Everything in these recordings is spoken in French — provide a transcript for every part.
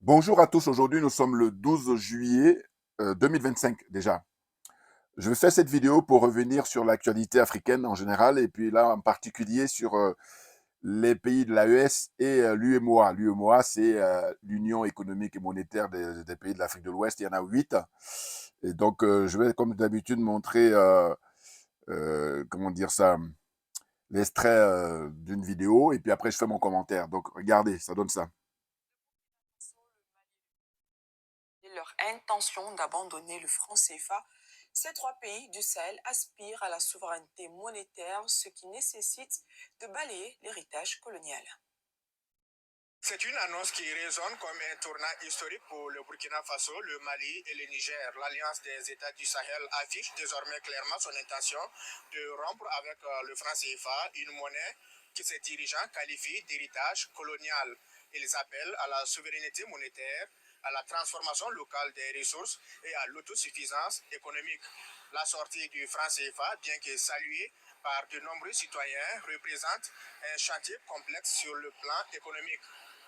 Bonjour à tous, aujourd'hui nous sommes le 12 juillet 2025 déjà. Je vais faire cette vidéo pour revenir sur l'actualité africaine en général et puis là en particulier sur les pays de l'AES et l'UEMOA. L'UEMOA c'est l'Union économique et monétaire des pays de l'Afrique de l'Ouest, il y en a 8. Et donc je vais comme d'habitude montrer, comment dire ça, l'extrait d'une vidéo et puis après je fais mon commentaire. Donc regardez, ça donne ça. Leur intention d'abandonner le franc CFA, ces trois pays du Sahel aspirent à la souveraineté monétaire, ce qui nécessite de balayer l'héritage colonial. C'est une annonce qui résonne comme un tournant historique pour le Burkina Faso, le Mali et le Niger. L'Alliance des États du Sahel affiche désormais clairement son intention de rompre avec le franc CFA, une monnaie que ses dirigeants qualifient d'héritage colonial. Ils appellent à la souveraineté monétaire, à la transformation locale des ressources et à l'autosuffisance économique. La sortie du franc CFA, bien que saluée par de nombreux citoyens, représente un chantier complexe sur le plan économique.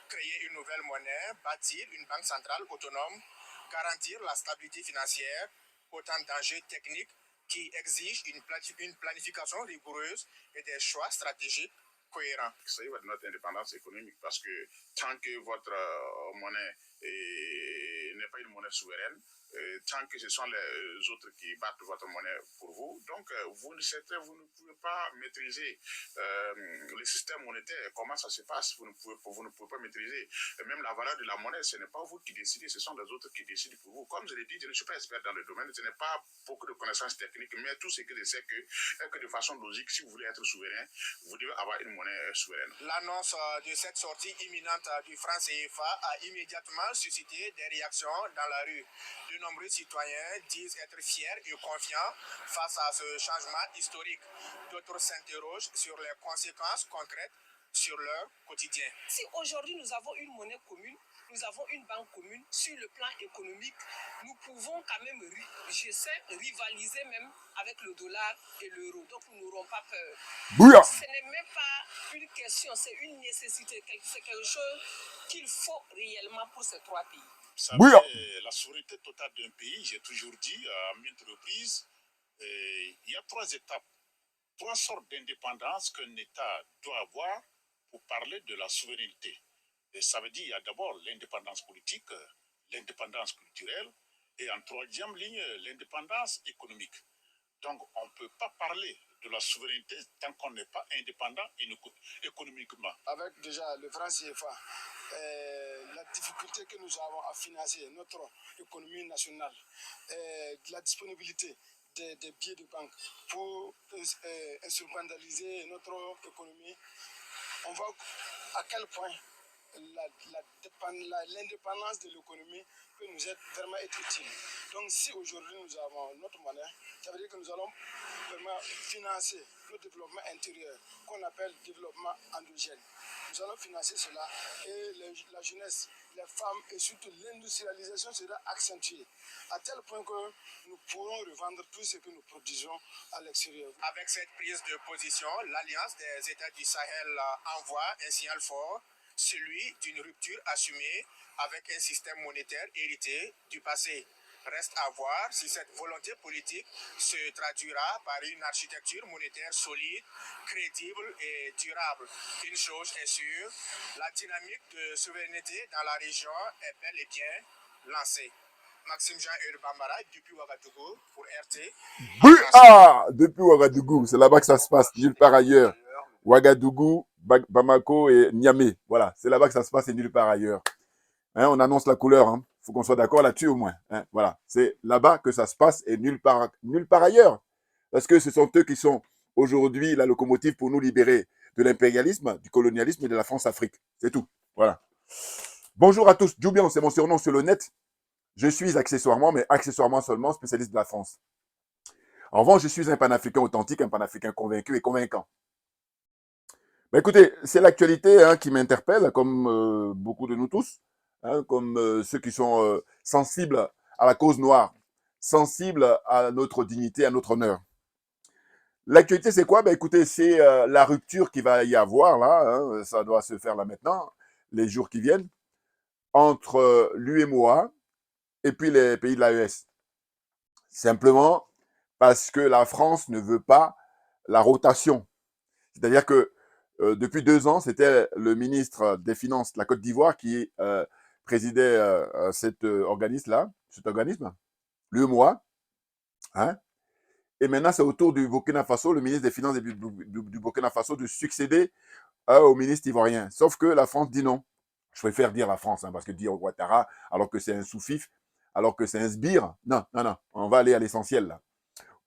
Créer une nouvelle monnaie, bâtir une banque centrale autonome, garantir la stabilité financière, autant d'enjeux techniques qui exigent une planification rigoureuse et des choix stratégiques cohérents. C'est notre indépendance économique parce que tant que votre monnaie n'est pas une monnaie souveraine, tant que ce sont les autres qui battent votre monnaie pour vous, donc vous ne pouvez pas maîtriser le système monétaire, comment ça se passe, vous ne pouvez pas maîtriser. Et même la valeur de la monnaie, ce n'est pas vous qui décidez, ce sont les autres qui décident pour vous. Comme je l'ai dit, je ne suis pas expert dans le domaine, je n'ai pas beaucoup de connaissances techniques, mais tout ce que je sais que de façon logique, si vous voulez être souverain, vous devez avoir une monnaie souveraine. L'annonce de cette sortie imminente du franc CFA a immédiatement suscité des réactions dans la rue. De nombreux citoyens disent être fiers et confiants face à ce changement historique. D'autres s'interrogent sur les conséquences concrètes sur leur quotidien. Si aujourd'hui nous avons une monnaie commune, nous avons une banque commune, sur le plan économique, nous pouvons quand même, rivaliser même avec le dollar et l'euro. Donc nous n'aurons pas peur. Bouya! Ce n'est même pas une question, c'est une nécessité. C'est quelque chose qu'il faut réellement pour ces trois pays. Vous savez, Bouya! la souveraineté totale d'un pays, j'ai toujours dit à maintes reprises, il y a trois étapes, trois sortes d'indépendance qu'un État doit avoir pour parler de la souveraineté. Et ça veut dire qu'il y a d'abord l'indépendance politique, l'indépendance culturelle, et en troisième ligne, l'indépendance économique. Donc, on ne peut pas parler de la souveraineté tant qu'on n'est pas indépendant économiquement. Avec déjà le franc CFA, la difficulté que nous avons à financer notre économie nationale, la disponibilité des billets de banque pour instrumentaliser notre économie, on voit à quel point l'indépendance de l'économie peut nous vraiment être utile. Donc si aujourd'hui nous avons notre monnaie, ça veut dire que nous allons vraiment financer le développement intérieur, qu'on appelle développement endogène. Nous allons financer cela et la jeunesse, les femmes et surtout l'industrialisation sera accentuée à tel point que nous pourrons revendre tout ce que nous produisons à l'extérieur. Avec cette prise de position, l'Alliance des États du Sahel envoie un signal fort, celui d'une rupture assumée avec un système monétaire hérité du passé. Reste à voir si cette volonté politique se traduira par une architecture monétaire solide, crédible et durable. Une chose est sûre, la dynamique de souveraineté dans la région est bel et bien lancée. Maxime Jean-Eudes Bambara, depuis Ouagadougou, pour RT. Bouya! Depuis Ouagadougou, c'est là-bas que ça se passe, nulle part ailleurs. Ouagadougou, Bamako et Niamey. Voilà, c'est là-bas que ça se passe et nulle part ailleurs. Hein, on annonce la couleur, hein. Faut qu'on soit d'accord là-dessus au moins. Hein. Voilà, c'est là-bas que ça se passe et nulle part ailleurs. Parce que ce sont eux qui sont aujourd'hui la locomotive pour nous libérer de l'impérialisme, du colonialisme et de la France-Afrique. C'est tout. Voilà. Bonjour à tous. Djoubian, c'est mon surnom sur le net. Je suis accessoirement, mais accessoirement seulement, spécialiste de la France. En revanche, je suis un panafricain authentique, un panafricain convaincu et convaincant. Mais écoutez, c'est l'actualité hein, qui m'interpelle, comme beaucoup de nous tous, hein, comme ceux qui sont sensibles à la cause noire, sensibles à notre dignité, à notre honneur. L'actualité, c'est quoi? Ben, écoutez, c'est la rupture qu'il va y avoir là, hein, ça doit se faire là maintenant, les jours qui viennent, entre l'UEMOA et puis les pays de l'AES. Simplement parce que la France ne veut pas la rotation. C'est-à-dire que depuis 2 ans, c'était le ministre des Finances de la Côte d'Ivoire qui présidait cet organisme-là, l'UEMOA. Hein? Et maintenant, c'est au tour du Burkina Faso, le ministre des Finances du Burkina Faso, de succéder au ministre ivoirien. Sauf que la France dit non. Je préfère dire la France, hein, parce que dire Ouattara, alors que c'est un sous-fif, alors que c'est un sbire, non, non, non, on va aller à l'essentiel là.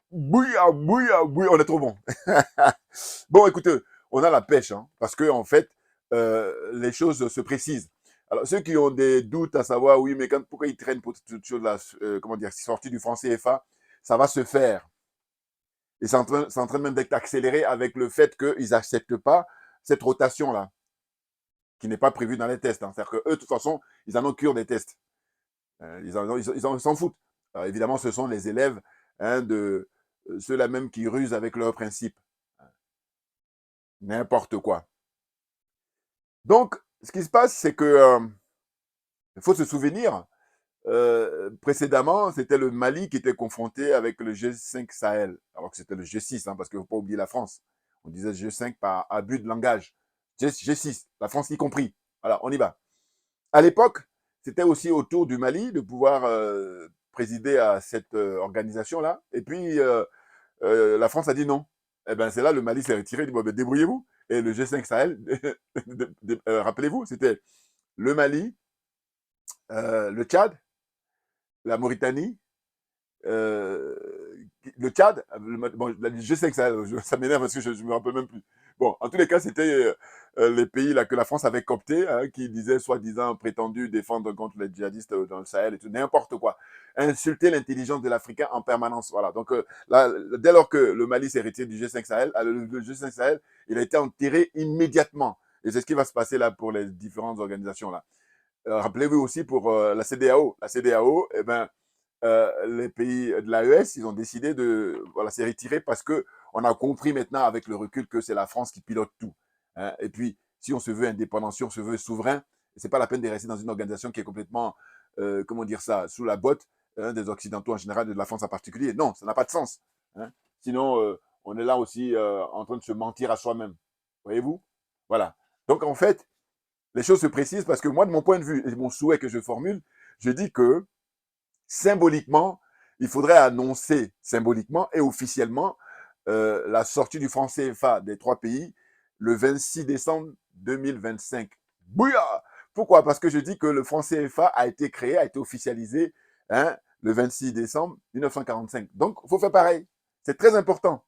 Bouilla, bouilla, bouilla, on est trop bon. Bon, écoutez, on a la pêche, hein, parce que en fait, les choses se précisent. Alors, ceux qui ont des doutes à savoir, oui, mais pourquoi ils traînent pour toute chose là, comment dire, sortie du franc CFA, ça va se faire. Et c'est en train même d'être accéléré avec le fait qu'ils n'acceptent pas cette rotation-là, qui n'est pas prévue dans les tests. Hein. C'est-à-dire qu'eux, de toute façon, ils en ont cure des tests. Ils s'en foutent. Alors, évidemment, ce sont les élèves hein, de ceux-là même qui rusent avec leurs principes. N'importe quoi. Donc, ce qui se passe, c'est que il faut se souvenir, précédemment, c'était le Mali qui était confronté avec le G5 Sahel, alors que c'était le G6, hein, parce qu'il ne faut pas oublier la France. On disait G5 par abus de langage. G6, la France y compris. Voilà, on y va. À l'époque, c'était aussi au tour du Mali de pouvoir présider à cette organisation-là. Et puis, la France a dit non. Eh bien, c'est là le Mali s'est retiré, il dit bon, ben, débrouillez-vous. Et le G5 Sahel, rappelez-vous, c'était le Mali, le Tchad, la Mauritanie, le Tchad, bon, le G5 Sahel, ça m'énerve parce que je ne me rappelle même plus. Bon, en tous les cas, c'était les pays là, que la France avait cooptés, hein, qui disaient, soi-disant, prétendu défendre contre les djihadistes dans le Sahel et tout, n'importe quoi. Insulter l'intelligence de l'Africain en permanence. Voilà. Donc, là, dès lors que le Mali s'est retiré du G5 Sahel, le G5 Sahel, il a été enterré immédiatement. Et c'est ce qui va se passer là pour les différentes organisations là. Rappelez-vous aussi pour la CEDEAO. La CEDEAO, eh ben, les pays de l'AES, ils ont décidé de voilà, s'y retirer parce qu'on a compris maintenant avec le recul que c'est la France qui pilote tout. Hein. Et puis, si on se veut indépendant, si on se veut souverain, c'est pas la peine de rester dans une organisation qui est complètement, comment dire ça, sous la botte hein, des Occidentaux en général, de la France en particulier. Non, ça n'a pas de sens. Hein. Sinon, on est là aussi en train de se mentir à soi-même. Voyez-vous? Voilà. Donc, en fait, les choses se précisent parce que moi, de mon point de vue et mon souhait que je formule, je dis que symboliquement, il faudrait annoncer symboliquement et officiellement la sortie du franc CFA des 3 pays le 26 décembre 2025. Bouya! Pourquoi? Parce que je dis que le franc CFA a été créé, a été officialisé hein, le 26 décembre 1945. Donc, il faut faire pareil. C'est très important.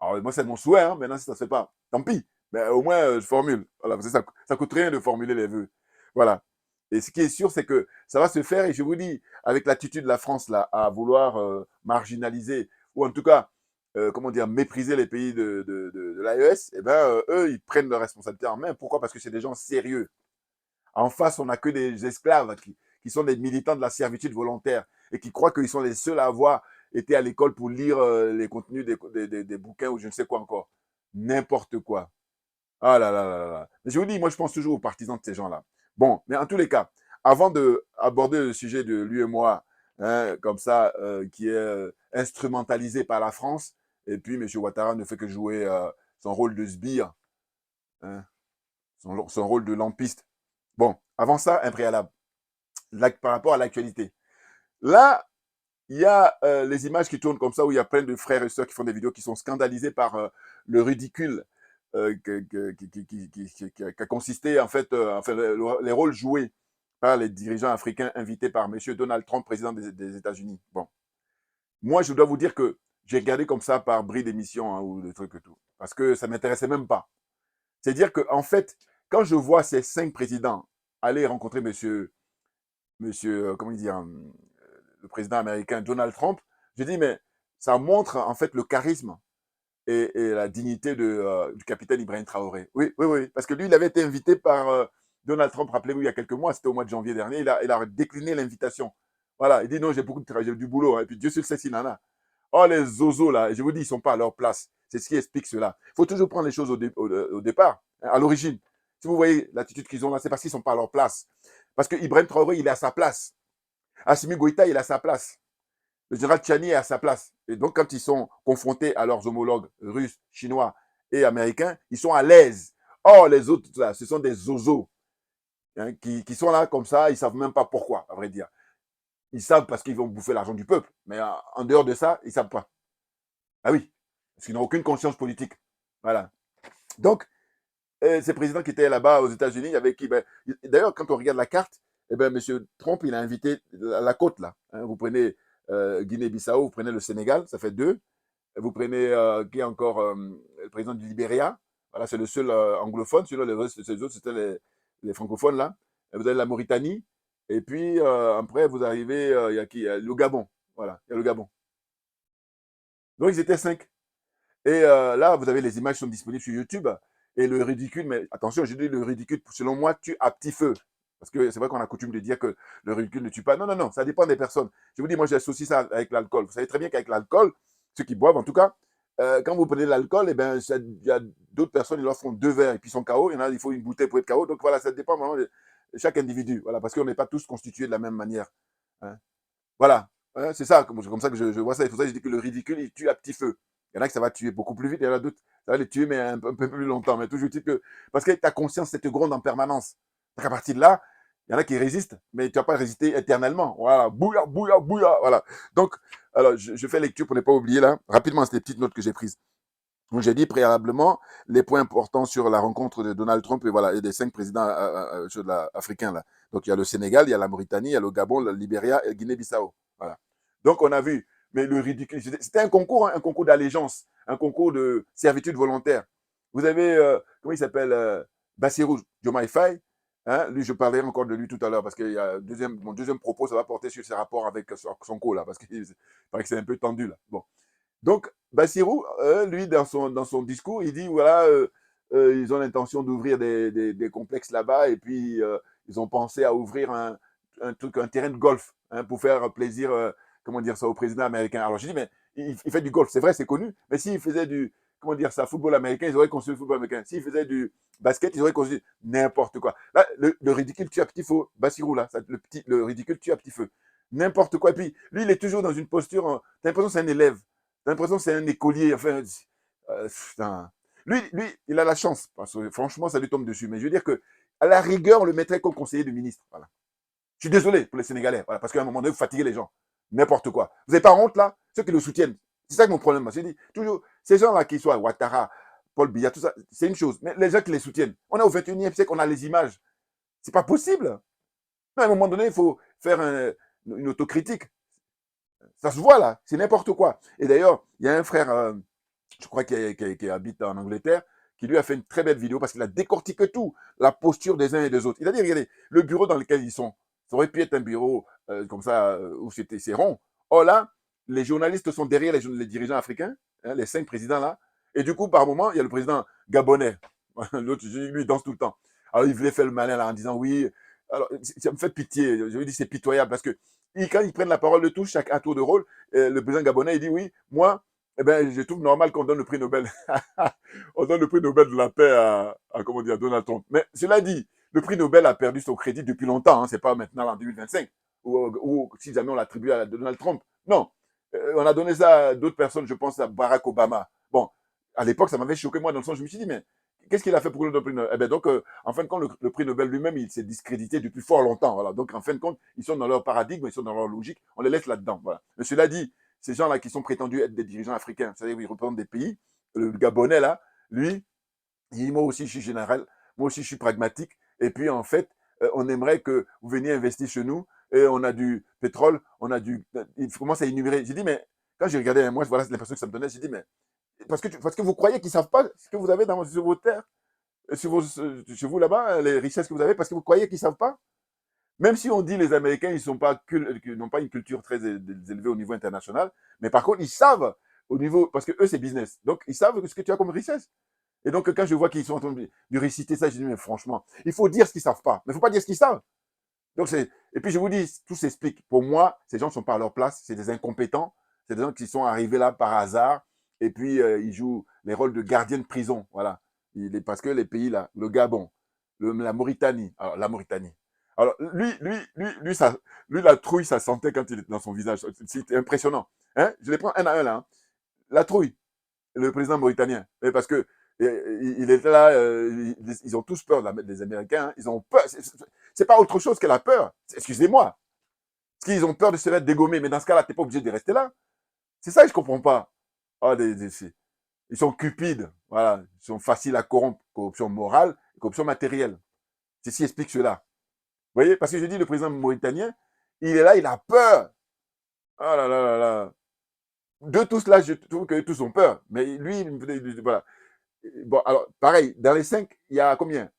Alors, moi, c'est mon souhait. Hein. Maintenant, si ça ne se fait pas, tant pis. Mais au moins, je formule. Voilà, parce que ça coûte rien de formuler les vœux. Voilà. Et ce qui est sûr, c'est que ça va se faire. Et je vous dis, avec l'attitude de la France là, à vouloir marginaliser, ou en tout cas, comment dire, mépriser les pays de l'AES, eh ben, eux, ils prennent leurs responsabilités en main. Pourquoi? Parce que c'est des gens sérieux. En face, on n'a que des esclaves qui sont des militants de la servitude volontaire et qui croient qu'ils sont les seuls à avoir été à l'école pour lire les contenus des bouquins ou je ne sais quoi encore. N'importe quoi. Ah là là là là. Mais je vous dis, moi, je pense toujours aux partisans de ces gens-là. Bon, mais en tous les cas, avant d'aborder le sujet de lui et moi, hein, comme ça, qui est instrumentalisé par la France, et puis M. Ouattara ne fait que jouer son rôle de sbire, hein, son rôle de lampiste. Bon, avant ça, un préalable, par rapport à l'actualité. Là, il y a les images qui tournent comme ça, où il y a plein de frères et sœurs qui font des vidéos qui sont scandalisés par le ridicule qui a consisté, en fait, les rôles joués par les dirigeants africains invités par M. Donald Trump, président des États-Unis. Bon. Moi, je dois vous dire que j'ai regardé comme ça par bris d'émission hein, ou des trucs et tout, parce que ça ne m'intéressait même pas. C'est-à-dire que, en fait, quand je vois ces 5 présidents aller rencontrer comment dire, le président américain Donald Trump, je dis, mais ça montre en fait le charisme et la dignité du capitaine Ibrahim Traoré. Oui, oui, oui, parce que lui, il avait été invité par Donald Trump, rappelez-vous, il y a quelques mois, c'était au mois de janvier dernier, il a décliné l'invitation. Voilà, il dit non, j'ai beaucoup de travail, j'ai du boulot, hein, et puis Dieu seul sait s'il en a. Oh, les zozos, là, je vous dis, ils ne sont pas à leur place. C'est ce qui explique cela. Il faut toujours prendre les choses au départ, hein, à l'origine. Si vous voyez l'attitude qu'ils ont là, c'est parce qu'ils ne sont pas à leur place. Parce que Ibrahim Traoré, il est à sa place. Assimi Goïta, il est à sa place. Le général Tchani est à sa place. Et donc, quand ils sont confrontés à leurs homologues russes, chinois et américains, ils sont à l'aise. Or, les autres, là, ce sont des zozos hein, qui sont là comme ça, ils ne savent même pas pourquoi, à vrai dire. Ils savent parce qu'ils vont bouffer l'argent du peuple. Mais en dehors de ça, ils ne savent pas. Ah oui, parce qu'ils n'ont aucune conscience politique. Voilà. Donc, ces présidents qui étaient là-bas aux États-Unis, avec qui, ben, d'ailleurs, quand on regarde la carte, eh ben, M. Trump, il a invité la côte, là. Hein, vous prenez Guinée-Bissau, vous prenez le Sénégal, ça fait 2. Vous prenez, qui est encore le président du Libéria. Voilà, c'est le seul anglophone. Sinon, les autres, c'était les francophones, là. Et vous avez la Mauritanie. Et puis, après, vous arrivez, il y a qui? Il y a le Gabon. Voilà, il y a le Gabon. Donc, ils étaient 5. Et là, vous avez les images qui sont disponibles sur YouTube. Et le ridicule, mais attention, je dis le ridicule, selon moi, tue à petit feu. Parce que c'est vrai qu'on a coutume de dire que le ridicule ne tue pas. Non, non, non, ça dépend des personnes. Je vous dis, moi, j'associe ça avec l'alcool. Vous savez très bien qu'avec l'alcool, ceux qui boivent, en tout cas, quand vous prenez l'alcool, eh ben, il y a d'autres personnes, ils leur font 2 verres et puis ils sont KO. Il y en a, il faut une bouteille pour être KO. Donc voilà, ça dépend vraiment de chaque individu. Voilà, parce qu'on n'est pas tous constitués de la même manière. Hein. Voilà, hein, c'est ça, comme ça que je vois ça. C'est pour ça que je dis que le ridicule, il tue à petit feu. Il y en a que ça va tuer beaucoup plus vite, il y en a d'autres, ça va les tuer, mais un peu plus longtemps. Mais toujours dit que, parce que ta conscience, c'est te gronde en permanence. Donc à partir de là, il y en a qui résistent, mais tu ne vas pas résister éternellement. Voilà, bouilla, bouilla, bouilla. Voilà. Donc, alors, je fais lecture pour ne pas oublier là. Rapidement, c'est des petites notes que j'ai prises. Donc, j'ai dit préalablement les points importants sur la rencontre de Donald Trump et voilà, et des 5 présidents africains là. Donc, il y a le Sénégal, il y a la Mauritanie, il y a le Gabon, le Libéria et Guinée-Bissau. Voilà. Donc, on a vu, mais le ridicule, c'était un concours d'allégeance, un concours de servitude volontaire. Vous avez, comment il s'appelle, Bassirou Diomaye Faye. Hein, lui, je parlerai encore de lui tout à l'heure parce que mon deuxième propos, ça va porter sur ses rapports avec Sonko là, parce qu'il paraît que c'est un peu tendu là. Bon. Donc, Bassirou, lui, dans son discours, il dit voilà, ils ont l'intention d'ouvrir des complexes là-bas et puis ils ont pensé à ouvrir un terrain de golf hein, pour faire plaisir, comment dire ça, au président américain. Alors, je dis, mais il fait du golf, c'est vrai, c'est connu, mais s'il faisait du, comment dire ça, football américain, ils auraient construit le football américain. S'il faisait du basket, ils auraient construit n'importe quoi. Là, le ridicule tue à petit feu. Bassirou, là, le ridicule tue à petit feu. N'importe quoi. Et puis, lui, il est toujours dans une posture, t'as l'impression que c'est un élève. J'ai l'impression que c'est un écolier. Enfin, lui, il a la chance. Parce que franchement, ça lui tombe dessus. Mais je veux dire que, à la rigueur, on le mettrait comme conseiller de ministre. Voilà. Je suis désolé pour les Sénégalais. Voilà, parce qu'à un moment donné, vous fatiguez les gens. N'importe quoi. Vous n'avez pas honte, là? Ceux qui le soutiennent. C'est ça que mon problème. Je dis, toujours, ces gens-là, qui soient Ouattara, Paul Biya, tout ça, c'est une chose. Mais les gens qui les soutiennent, on est au 21e siècle, on a les images. C'est pas possible. Mais à un moment donné, il faut faire une autocritique. Ça se voit là, c'est n'importe quoi. Et d'ailleurs, il y a un frère, je crois, qui habite en Angleterre, qui lui a fait une très belle vidéo parce qu'il a décortiqué tout, la posture des uns et des autres. Il a dit, regardez, le bureau dans lequel ils sont, ça aurait pu être un bureau comme ça, où c'est rond. Or là, les journalistes sont derrière les dirigeants africains, hein, les 5 présidents là. Et du coup, par moment, il y a le président gabonais. L'autre, lui, il danse tout le temps. Alors, il voulait faire le malin là en disant, oui. Alors, ça me fait pitié. Je lui dis, c'est pitoyable parce que quand ils prennent la parole de tous, chaque à tour de rôle, le président gabonais, il dit, oui, moi, eh ben, je trouve normal qu'on donne le prix Nobel. On donne le prix Nobel de la paix comment dire, Donald Trump. Mais cela dit, le prix Nobel a perdu son crédit depuis longtemps. Hein, c'est pas maintenant en 2025 ou si jamais on l'attribue à Donald Trump. Non, on a donné ça à d'autres personnes. Je pense à Barack Obama. Bon, à l'époque, ça m'avait choqué moi dans le sens, je me suis dit, mais qu'est-ce qu'il a fait pour le prix Nobel? Eh ben donc, en fin de compte, le prix Nobel lui-même, il s'est discrédité depuis fort longtemps. Voilà. Donc, en fin de compte, ils sont dans leur paradigme, ils sont dans leur logique. On les laisse là-dedans. Voilà. Mais cela dit, ces gens-là qui sont prétendus être des dirigeants africains, c'est-à-dire qu'ils représentent des pays, le Gabonais, là, lui, il dit, moi aussi, je suis général, moi aussi, je suis pragmatique. Et puis, en fait, on aimerait que vous veniez investir chez nous. Et on a du pétrole, on a du. Il commence à énumérer. J'ai dit, mais quand j'ai regardé, moi, voilà l'impression que ça me donnait. J'ai dit, mais parce que vous croyez qu'ils ne savent pas ce que vous avez sur vos terres, chez vous là-bas, les richesses que vous avez, parce que vous croyez qu'ils ne savent pas. Même si on dit les Américains, ils n'ont pas une culture très élevée au niveau international, mais par contre, ils savent au niveau, parce que eux, c'est business. Donc, ils savent ce que tu as comme richesse. Et donc, quand je vois qu'ils sont en train de réciter ça, je dis, mais franchement, il faut dire ce qu'ils ne savent pas, mais il ne faut pas dire ce qu'ils savent. Donc, et puis, je vous dis, tout s'explique. Pour moi, ces gens ne sont pas à leur place, c'est des incompétents, c'est des gens qui sont arrivés là par hasard, et puis ils jouent les rôles de gardiens de prison, voilà. Parce que les pays là, le Gabon, la Mauritanie, alors la Mauritanie, Alors, lui, la trouille, ça sentait quand il était dans son visage. C'était impressionnant. Hein? Je les prends un à un, là. Hein. La trouille, le président mauritanien. Mais parce que il était là, ils ont tous peur des Américains. Hein. Ils ont peur. C'est pas autre chose que la peur. Excusez-moi. Parce qu'ils ont peur de se faire dégommer. Mais dans ce cas-là, tu n'es pas obligé de rester là. C'est ça que je ne comprends pas. Oh, ils sont cupides. Voilà. Ils sont faciles à corrompre. Corruption morale, corruption matérielle. Ceci explique cela. Vous voyez, parce que je dis, le président mauritanien, il est là, il a peur. Oh là là là là. De tous là, je trouve que tous ont peur. Mais lui, voilà. Bon, alors, pareil, dans les 5, il y a combien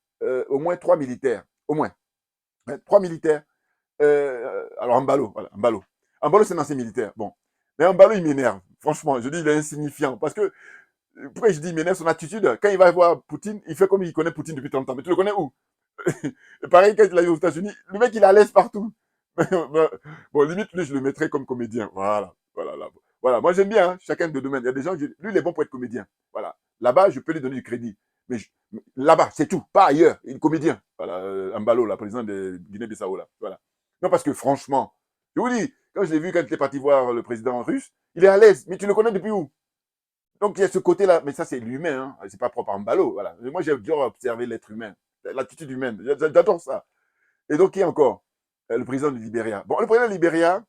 au moins 3 militaires. Au moins. Hein, 3 militaires. Alors, Mbalo, voilà, Mbalo. Mbalo, c'est un ancien militaire. Bon. Mais Mbalo, il m'énerve. Franchement, je dis, il est insignifiant. Parce que, pourquoi je dis, il m'énerve son attitude? Quand il va voir Poutine, il fait comme il connaît Poutine depuis 30 ans. Mais tu le connais où? Et pareil, quand il a eu aux États-Unis, le mec, il est à l'aise partout. Bon, limite, lui, je le mettrais comme comédien. Voilà. Voilà, là. Voilà. Moi, j'aime bien, hein, chacun de domaine. Il y a des gens, lui, il est bon pour être comédien. Voilà. Là-bas, je peux lui donner du crédit. Mais là-bas, c'est tout. Pas ailleurs. Il est comédien. Voilà. Mbalo, la président de Guinée-Bissau, là. Voilà. Non, parce que franchement, je vous dis, quand je l'ai vu, quand il est parti voir le président russe, il est à l'aise. Mais tu le connais depuis où? Donc, il y a ce côté-là. Mais ça, c'est l'humain. Hein. C'est pas propre à Mbalo. Voilà. Moi, j'ai dû observer l'être humain. L'attitude humaine. J'adore ça. Et donc, qui est encore le président du Libéria. Bon, le président du Libéria,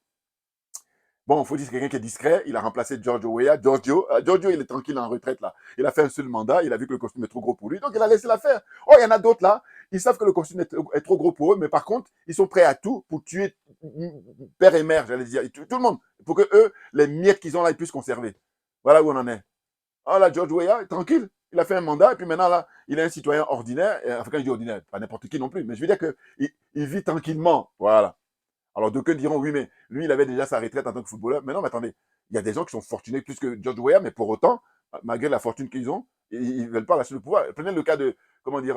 bon, il faut dire que c'est quelqu'un qui est discret. Il a remplacé Giorgio Weah. Giorgio, il est tranquille en retraite, là. Il a fait un seul mandat. Il a vu que le costume est trop gros pour lui. Donc, il a laissé l'affaire. Oh, il y en a d'autres, là. Ils savent que le costume est trop gros pour eux. Mais par contre, ils sont prêts à tout pour tuer père et mère, j'allais dire. Tout le monde. Pour que eux, les miettes qu'ils ont là, ils puissent conserver. Voilà où on en est. Oh là, George Weah, tranquille. Il a fait un mandat, et puis maintenant, là, il est un citoyen ordinaire. Enfin, quand je dis ordinaire, pas n'importe qui non plus, mais je veux dire qu'il vit tranquillement. Voilà. Alors, d'aucuns diront, oui, mais lui, il avait déjà sa retraite en tant que footballeur. Mais non, mais attendez, il y a des gens qui sont fortunés plus que George Weah, mais pour autant, malgré la fortune qu'ils ont, ils ne veulent pas lâcher le pouvoir. Prenez le cas de, comment dire,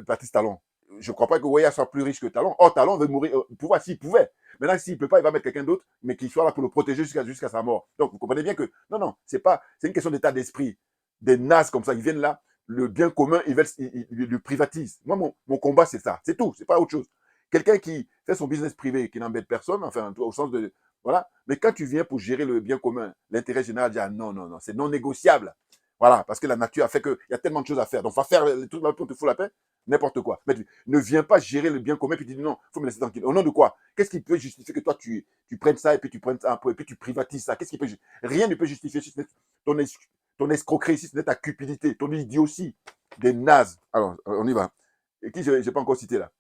Patrice Talon. Je ne crois pas que Weah soit plus riche que Talon. Oh, Talon veut mourir au pouvoir s'il pouvait. Maintenant, s'il ne peut pas, il va mettre quelqu'un d'autre, mais qui soit là pour le protéger jusqu'à sa mort. Donc, vous comprenez bien que, non, c'est une question d'état d'esprit. Des nazes comme ça, ils viennent là, le bien commun, ils le privatisent. Moi, mon combat, c'est ça. C'est tout, c'est pas autre chose. Quelqu'un qui fait son business privé, qui n'embête personne, enfin, au sens de, voilà. Mais quand tu viens pour gérer le bien commun, l'intérêt général, dit, ah, non, c'est non négociable. Voilà, parce que la nature a fait qu'il y a tellement de choses à faire. Donc, il va faire les trucs pour te foutre la paix, n'importe quoi. Mais ne viens pas gérer le bien commun, puis tu dis non, il faut me laisser tranquille. Au nom de quoi? Qu'est-ce qui peut justifier que toi, tu prennes ça, et puis tu prennes ça, et puis tu privatises ça? Qu'est-ce qui peut Rien ne peut justifier ton escroquerie, si ce n'est ta cupidité, ton idiotie, des nazes. Alors, on y va. Et qui je n'ai pas encore cité là?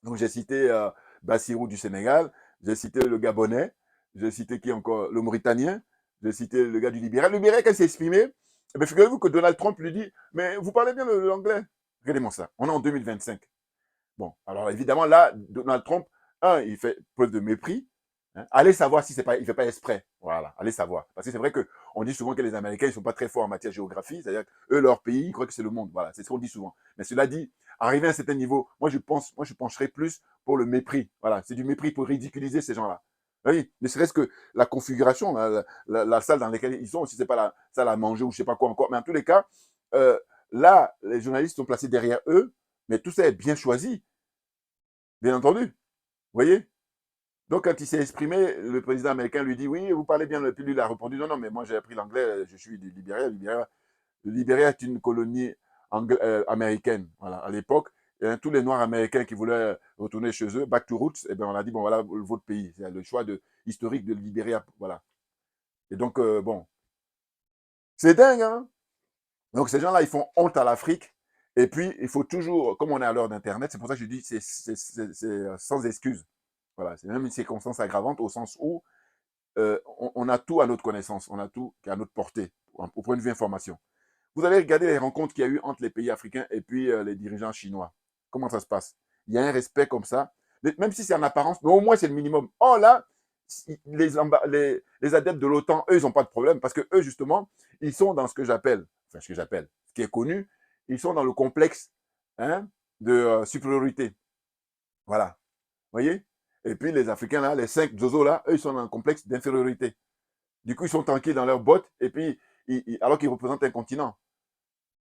Donc, j'ai cité Bassirou du Sénégal, j'ai cité le Gabonais, j'ai cité qui encore? Le Mauritanien, j'ai cité le gars du Libéral. Le Libéral, quand il s'est exprimé, eh bien, figurez-vous que Donald Trump lui dit, mais vous parlez bien l'anglais. Regardez-moi ça, on est en 2025. Bon, alors évidemment, là, Donald Trump, il fait preuve de mépris. Hein. Allez savoir si il ne fait pas exprès. Voilà, allez savoir. Parce que c'est vrai qu'on dit souvent que les Américains, ils ne sont pas très forts en matière de géographie. C'est-à-dire qu'eux, leur pays, ils croient que c'est le monde. Voilà, c'est ce qu'on dit souvent. Mais cela dit, arrivé à un certain niveau, moi, je pencherais plus pour le mépris. Voilà, c'est du mépris pour ridiculiser ces gens-là. Oui, ne serait-ce que la configuration, la salle dans laquelle ils sont, si ce n'est pas la salle à manger ou je ne sais pas quoi encore. Mais en tous les cas, là, les journalistes sont placés derrière eux, mais tout ça est bien choisi, bien entendu. Vous voyez? Donc, quand il s'est exprimé, le président américain lui dit, oui, vous parlez bien, puis lui, il a répondu, non, mais moi, j'ai appris l'anglais, je suis du Libéria. Le Libéria est une colonie américaine, voilà, à l'époque. Et tous les Noirs américains qui voulaient retourner chez eux, back to roots, eh bien, on a dit, bon, voilà, votre pays. C'est le choix historique de Libéria, voilà. Et donc, bon, c'est dingue, hein? Donc, ces gens-là, ils font honte à l'Afrique. Et puis, il faut toujours, comme on est à l'heure d'Internet, c'est pour ça que je dis, c'est sans excuse. Voilà, c'est même une circonstance aggravante au sens où on a tout à notre connaissance, on a tout à notre portée, au point de vue information. Vous allez regarder les rencontres qu'il y a eu entre les pays africains et puis les dirigeants chinois. Comment ça se passe? Il y a un respect comme ça, même si c'est en apparence, mais au moins c'est le minimum. Oh là, les adeptes de l'OTAN, eux, ils n'ont pas de problème parce que eux, justement, ils sont dans ce qui est connu, ils sont dans le complexe de supériorité. Voilà. Vous voyez? Et puis les Africains, là, les 5 zozos, là, eux, ils sont dans un complexe d'infériorité. Du coup, ils sont tranquilles dans leurs bottes, et puis, alors qu'ils représentent un continent.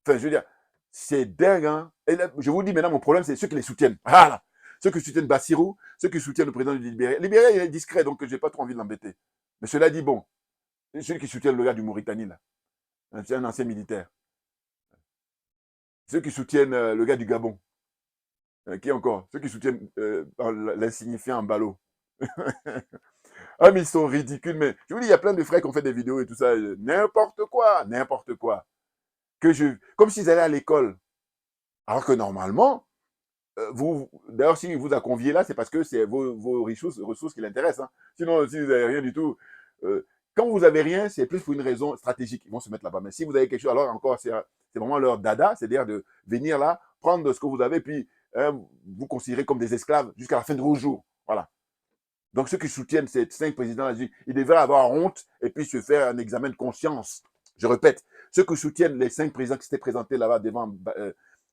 Enfin, je veux dire, c'est dingue, hein? Et là, je vous dis maintenant, mon problème, c'est ceux qui les soutiennent. Voilà. ceux qui soutiennent Bassirou, ceux qui soutiennent le président du Libéria. Libéria, il est discret, donc j'ai pas trop envie de l'embêter. Mais cela dit, bon, ceux qui soutiennent le gars du Mauritanie, là, c'est un ancien militaire. Ceux qui soutiennent le gars du Gabon, qui encore? Ceux qui soutiennent l'insignifiant Mbalo. Ah, mais ils sont ridicules, mais je vous dis, il y a plein de frères qui ont fait des vidéos et tout ça, n'importe quoi, n'importe quoi. Comme s'ils allaient à l'école. Alors que normalement, d'ailleurs, si vous a convié là, c'est parce que c'est vos ressources qui l'intéressent. Hein. Sinon, si vous n'avez rien du tout, quand vous n'avez rien, c'est plus pour une raison stratégique. Ils vont se mettre là-bas. Mais si vous avez quelque chose, alors encore, c'est vraiment leur dada, c'est-à-dire de venir là, prendre ce que vous avez, puis vous considérer comme des esclaves jusqu'à la fin de vos jours. Voilà. Donc, ceux qui soutiennent ces 5 présidents, ils devraient avoir honte et puis se faire un examen de conscience. Je répète, ceux qui soutiennent les 5 présidents qui s'étaient présentés là-bas devant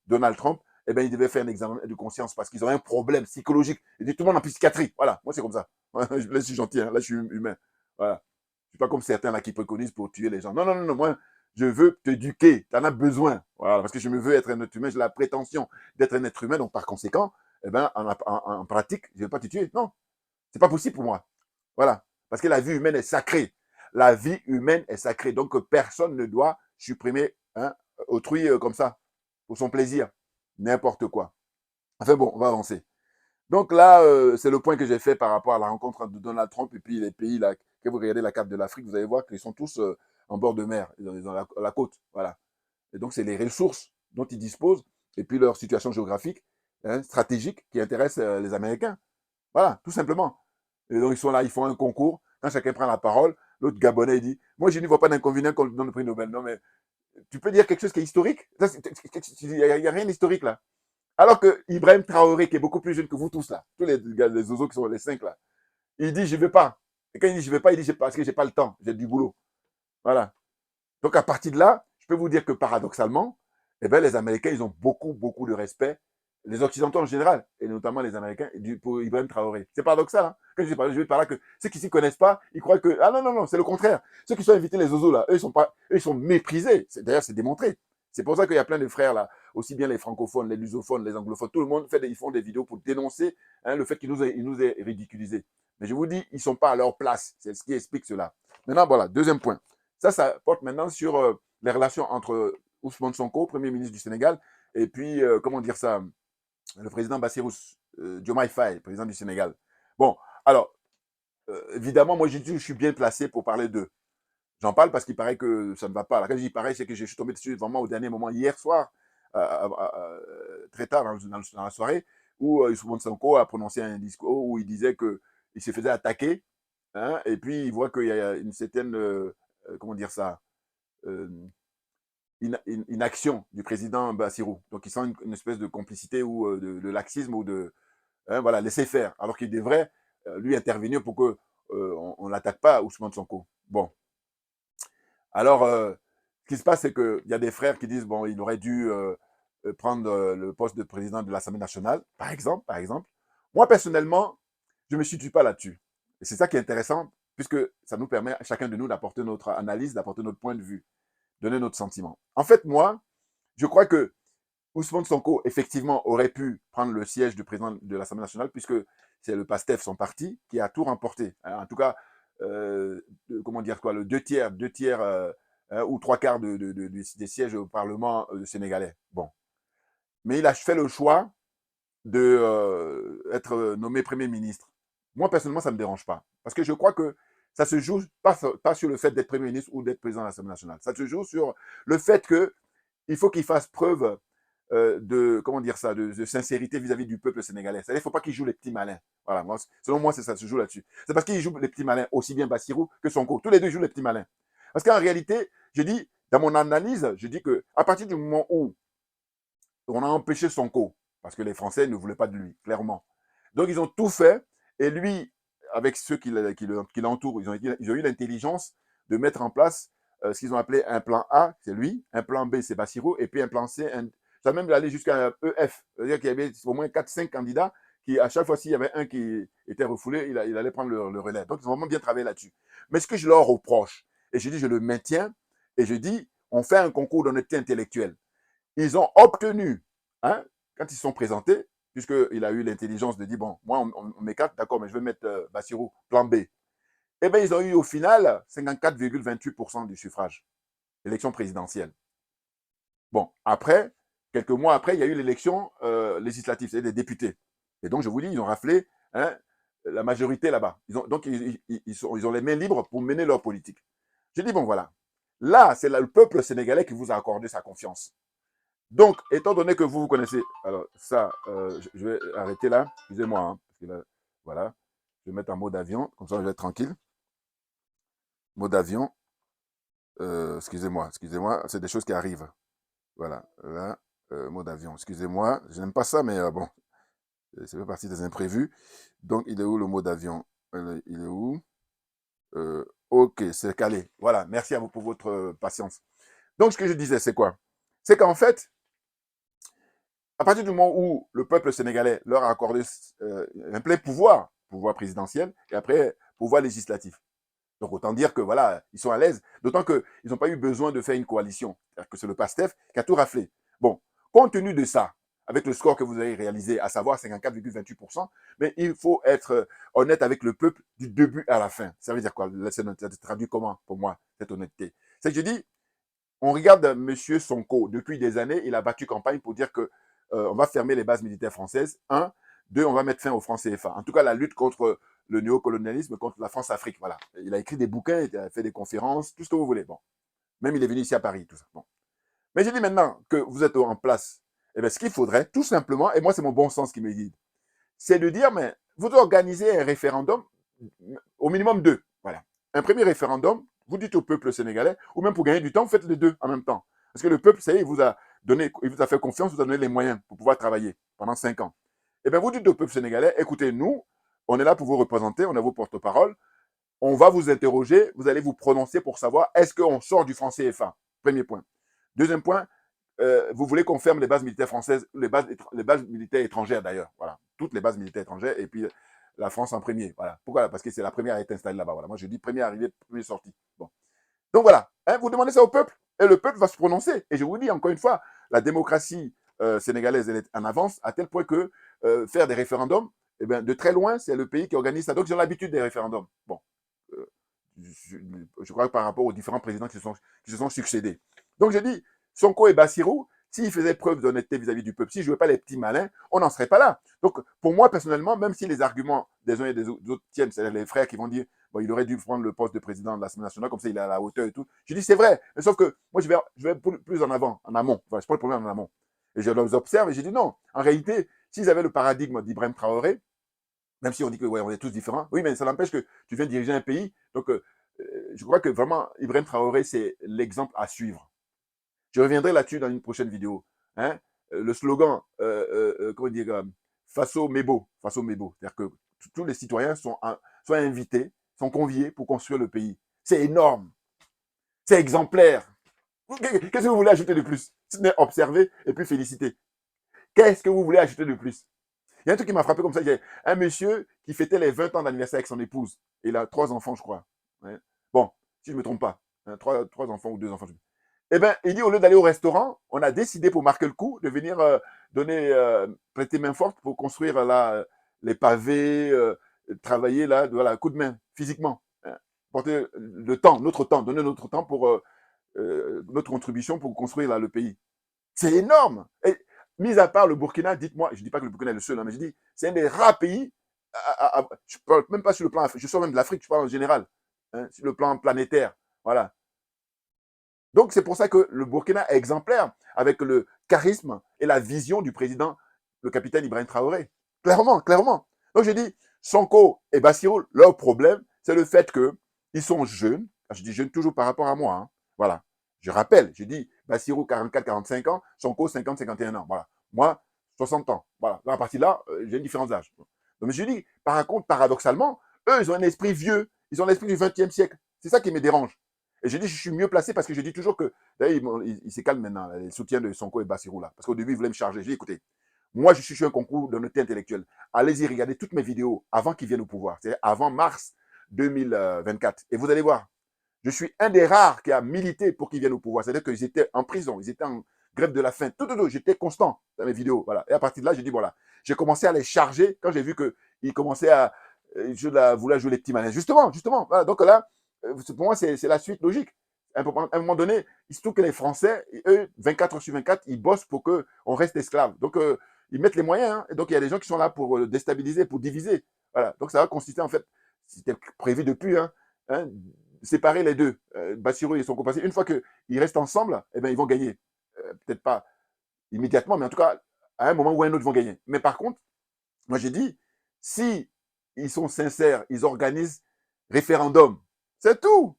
Donald Trump, eh bien, ils devaient faire un examen de conscience parce qu'ils ont un problème psychologique. Ils disent tout le monde en psychiatrie. Voilà, moi, c'est comme ça. Là, je suis gentil, hein. Là, je suis humain. Voilà. Je suis pas comme certains là qui préconisent pour tuer les gens. Non, non, non, non. Moi, je veux t'éduquer. Tu en as besoin. Voilà, parce que je me veux être un être humain. J'ai la prétention d'être un être humain. Donc, par conséquent, eh ben, en pratique, je ne vais pas te tuer. Non, c'est pas possible pour moi. Voilà. Parce que la vie humaine est sacrée. La vie humaine est sacrée. Donc, personne ne doit supprimer autrui comme ça, pour son plaisir. N'importe quoi. Enfin bon, on va avancer. Donc là, c'est le point que j'ai fait par rapport à la rencontre de Donald Trump et puis les pays là. Quand vous regardez la carte de l'Afrique, vous allez voir qu'ils sont tous en bord de mer, ils ont la côte. Voilà. Et donc, c'est les ressources dont ils disposent et puis leur situation géographique, stratégique, qui intéresse les Américains. Voilà, tout simplement. Et donc, ils sont là, ils font un concours. Quand chacun prend la parole, l'autre Gabonais, il dit moi, je n'y vois pas d'inconvénient qu'on donne le prix Nobel. Non, mais tu peux dire quelque chose qui est historique. Il n'y a rien d'historique là. Alors que Ibrahim Traoré, qui est beaucoup plus jeune que vous tous là, tous les oiseaux qui sont les 5 là, il dit je ne vais pas. Et quand il dit je ne vais pas, il dit parce que je n'ai pas le temps, j'ai du boulot. Voilà. Donc à partir de là, je peux vous dire que paradoxalement, eh ben, les Américains, ils ont beaucoup, beaucoup de respect, les Occidentaux en général, et notamment les Américains, pour Ibrahim Traoré. C'est paradoxal. Hein. Quand je vais par là que ceux qui ne s'y connaissent pas, ils croient que ah non, non, non, c'est le contraire. Ceux qui sont invités les oiseaux là, eux, ils sont méprisés. D'ailleurs, c'est démontré. C'est pour ça qu'il y a plein de frères là, aussi bien les francophones, les lusophones, les anglophones, tout le monde ils font des vidéos pour dénoncer le fait qu'ils nous aient ridiculisés. Mais je vous dis, ils ne sont pas à leur place. C'est ce qui explique cela. Maintenant, voilà, deuxième point. Ça porte maintenant sur les relations entre Ousmane Sonko, Premier ministre du Sénégal, et puis, comment dire ça, le président Bassirou Diomaye Faye, président du Sénégal. Bon, alors, évidemment, moi, je suis bien placé pour parler d'eux. J'en parle parce qu'il paraît que ça ne va pas. Alors, quand je dis pareil, c'est que je suis tombé dessus vraiment au dernier moment, hier soir, très tard dans la soirée, où Ousmane Sonko a prononcé un discours où il disait qu'il se faisait attaquer, hein, et puis il voit qu'il y a une certaine, comment dire ça, une action du président Bassirou. Donc, il sent une espèce de complicité ou de laxisme ou de voilà, laisser faire, alors qu'il devrait lui intervenir pour qu'on ne l'attaque pas, Ousmane Sonko. Bon. Alors, ce qui se passe, c'est qu'il y a des frères qui disent, bon, il aurait dû prendre le poste de président de l'Assemblée nationale, par exemple. Moi, personnellement, je ne me situe pas là-dessus. Et c'est ça qui est intéressant, puisque ça nous permet à chacun de nous d'apporter notre analyse, d'apporter notre point de vue, donner notre sentiment. En fait, moi, je crois que Ousmane Sonko, effectivement, aurait pu prendre le siège du président de l'Assemblée nationale, puisque c'est le PASTEF, son parti, qui a tout remporté. En tout cas, comment dire quoi, le deux tiers ou 3/4 des sièges au Parlement sénégalais. Bon. Mais il a fait le choix d'être nommé Premier ministre. Moi, personnellement, ça ne me dérange pas. Parce que je crois que ça se joue pas sur le fait d'être Premier ministre ou d'être président de l'Assemblée nationale. Ça se joue sur le fait qu'il faut qu'il fasse preuve comment dire ça, de sincérité vis-à-vis du peuple sénégalais. C'est-à-dire qu'il ne faut pas qu'il joue les petits malins. Voilà, moi, selon moi, ça se joue là-dessus. C'est parce qu'il joue les petits malins, aussi bien Bassirou que Sonko. Tous les deux jouent les petits malins. Parce qu'en réalité, je dis, dans mon analyse, je dis qu'à partir du moment où on a empêché Sonko, parce que les Français ne voulaient pas de lui, clairement. Donc, ils ont tout fait, et lui, avec ceux qui l'entourent, ils ont eu l'intelligence de mettre en place ce qu'ils ont appelé un plan A, c'est lui, un plan B, c'est Bassirou, et puis un plan C, ça même aller jusqu'à EF. C'est-à-dire qu'il y avait au moins 4-5 candidats qui, à chaque fois, s'il y avait un qui était refoulé, il allait prendre le relais. Donc, ils ont vraiment bien travaillé là-dessus. Mais ce que je leur reproche, et je dis, je le maintiens, et je dis, on fait un concours d'honnêteté intellectuelle. Ils ont obtenu, hein, quand ils se sont présentés, puisqu'il a eu l'intelligence de dire, bon, moi, on m'écarte, d'accord, mais je vais mettre Bassirou, plan B. Eh bien, ils ont eu au final 54,28% du suffrage, élection présidentielle. Bon, après, quelques mois après, il y a eu l'élection législative, c'est-à-dire des députés. Et donc, je vous dis, ils ont raflé hein, la majorité là-bas. Donc, ils ont les mains libres pour mener leur politique. J'ai dit, bon, voilà. Là, c'est le peuple sénégalais qui vous a accordé sa confiance. Donc, étant donné que vous connaissez, alors ça, je vais arrêter là, excusez-moi, hein, parce que là, voilà, je vais mettre en mode avion, comme ça je vais être tranquille. Mode avion, excusez-moi, c'est des choses qui arrivent. Voilà, là, mode avion, excusez-moi, je n'aime pas ça, mais bon, ça fait partie des imprévus. Donc, il est où le mode avion? Il est où? Ok, c'est calé. Voilà, merci à vous pour votre patience. Donc, ce que je disais, c'est quoi? C'est qu'en fait, à partir du moment où le peuple sénégalais leur a accordé un plein pouvoir, pouvoir présidentiel, et après, pouvoir législatif. Donc, autant dire que voilà, ils sont à l'aise, d'autant qu'ils n'ont pas eu besoin de faire une coalition. C'est-à-dire que c'est le PASTEF qui a tout raflé. Bon, compte tenu de ça, avec le score que vous avez réalisé, à savoir 54,28%, mais il faut être honnête avec le peuple du début à la fin. Ça veut dire quoi? Ça traduit comment pour moi, cette honnêteté? C'est que je dis, on regarde M. Sonko, depuis des années, il a battu campagne pour dire que on va fermer les bases militaires françaises. Un. Deux, on va mettre fin au franc CFA. En tout cas, la lutte contre le néocolonialisme, contre la France-Afrique. Voilà. Il a écrit des bouquins, il a fait des conférences, tout ce que vous voulez. Bon. Même il est venu ici à Paris, tout ça. Bon. Mais je dis maintenant que vous êtes en place, eh bien, ce qu'il faudrait, tout simplement, et moi, c'est mon bon sens qui me dit, c'est de dire, mais vous devez organiser un référendum, au minimum deux. Voilà. Un premier référendum, vous dites au peuple sénégalais, ou même pour gagner du temps, faites les deux en même temps. Parce que le peuple, ça y est, il vous a fait confiance, vous a donné les moyens pour pouvoir travailler pendant 5 ans. Eh bien, vous dites au peuple sénégalais, écoutez, nous, on est là pour vous représenter, on a vos porte-paroles, on va vous interroger, vous allez vous prononcer pour savoir est-ce qu'on sort du franc CFA. Premier point. Deuxième point, vous voulez qu'on ferme les bases militaires françaises, les bases militaires étrangères d'ailleurs, voilà, toutes les bases militaires étrangères, et puis la France en premier, voilà. Pourquoi? Parce que c'est la première à être installée là-bas, voilà. Moi, je dis première arrivée, première sortie. Bon. Donc voilà, hein, vous demandez ça au peuple, et le peuple va se prononcer. Et je vous dis encore une fois, la démocratie sénégalaise, elle est en avance, à tel point que faire des référendums, eh bien, de très loin, c'est le pays qui organise ça. Donc, ils ont l'habitude des référendums. Bon, euh, je crois que par rapport aux différents présidents qui se sont succédés. Donc, je dis, Sonko et Bassirou, s'ils faisaient preuve d'honnêteté vis-à-vis du peuple, s'ils ne jouaient pas les petits malins, on n'en serait pas là. Donc, pour moi, personnellement, même si les arguments des uns et des autres tiennent, c'est-à-dire les frères qui vont dire, bon, il aurait dû prendre le poste de président de l'Assemblée nationale, comme ça, il est à la hauteur et tout. Je dis, c'est vrai, mais sauf que moi, je vais plus en avant, en amont. Enfin, je prends le problème en amont. Et je les observe et je dis, non, en réalité, s'ils avaient le paradigme d'Ibrahim Traoré, même si on dit que ouais, on est tous différents, oui, mais ça n'empêche que tu viens diriger un pays. Donc, je crois que vraiment, Ibrahim Traoré, c'est l'exemple à suivre. Je reviendrai là-dessus dans une prochaine vidéo. Hein? Le slogan, comment dire, Faso Mebo. Faso Mebo. C'est-à-dire que tous les citoyens sont invités, sont conviés pour construire le pays. C'est énorme. C'est exemplaire. Qu'est-ce que vous voulez ajouter de plus? Si ce n'est observer et puis féliciter. Qu'est-ce que vous voulez ajouter de plus? Il y a un truc qui m'a frappé comme ça. Il y a un monsieur qui fêtait les 20 ans d'anniversaire avec son épouse. Il a 3 enfants, je crois. Ouais. Bon, si je ne me trompe pas. 3 enfants ou 2 enfants. Eh bien, il dit, au lieu d'aller au restaurant, on a décidé pour marquer le coup de venir prêter main forte pour construire là, les pavés, travailler là, voilà, coup de main, physiquement. Hein. Porter le temps, notre temps, donner notre temps pour notre contribution pour construire là, le pays. C'est énorme. Et, mis à part le Burkina, dites-moi, je ne dis pas que le Burkina est le seul, hein, mais je dis, c'est un des rares pays, je ne parle même pas sur le plan, je sors même de l'Afrique, je parle en général, hein, sur le plan planétaire. Voilà. Donc, c'est pour ça que le Burkina est exemplaire avec le charisme et la vision du président, le capitaine Ibrahim Traoré. Clairement, clairement. Donc, je dis, Sonko et Bassirou, leur problème, c'est le fait qu'ils sont jeunes. Je dis jeunes toujours par rapport à moi. Hein. Voilà. Je rappelle, je dis Bassirou, 44, 45 ans, Sonko, 50, 51 ans. Voilà. Moi, 60 ans. Voilà. À partir de là, j'ai une différence d'âge. Donc, je dis, par contre, paradoxalement, eux, ils ont un esprit vieux. Ils ont l'esprit du XXe siècle. C'est ça qui me dérange. Et je dis, je suis mieux placé parce que je dis toujours que, d'ailleurs, il se calme maintenant, les soutiens de Sonko et Bassirou là. Parce qu'au début, ils voulaient me charger. J'ai dit, écoutez, moi, je suis sur un concours d'honnêteté intellectuelle. Allez-y, regardez toutes mes vidéos avant qu'ils viennent au pouvoir. C'est-à-dire avant mars 2024. Et vous allez voir, je suis un des rares qui a milité pour qu'ils viennent au pouvoir. C'est-à-dire qu'ils étaient en prison, ils étaient grève de la faim, tout. J'étais constant dans mes vidéos. Voilà. Et à partir de là, j'ai dit, voilà, j'ai commencé à les charger quand j'ai vu qu'ils commençaient à vouloir jouer les petits malins. Justement. Voilà. Donc là, pour moi, c'est la suite logique. À un moment donné, il se trouve que les Français, eux, 24 heures sur 24, ils bossent pour qu'on reste esclaves. Donc, ils mettent les moyens. Hein. Et donc, il y a des gens qui sont là pour déstabiliser, pour diviser. Voilà. Donc, ça va consister, en fait, c'était prévu depuis, hein, séparer les deux. Bassirou et son compassé, une fois qu'ils restent ensemble, eh ben, ils vont gagner. Peut-être pas immédiatement, mais en tout cas, à un moment ou à un autre, ils vont gagner. Mais par contre, moi, j'ai dit, si ils sont sincères, ils organisent référendum. C'est tout.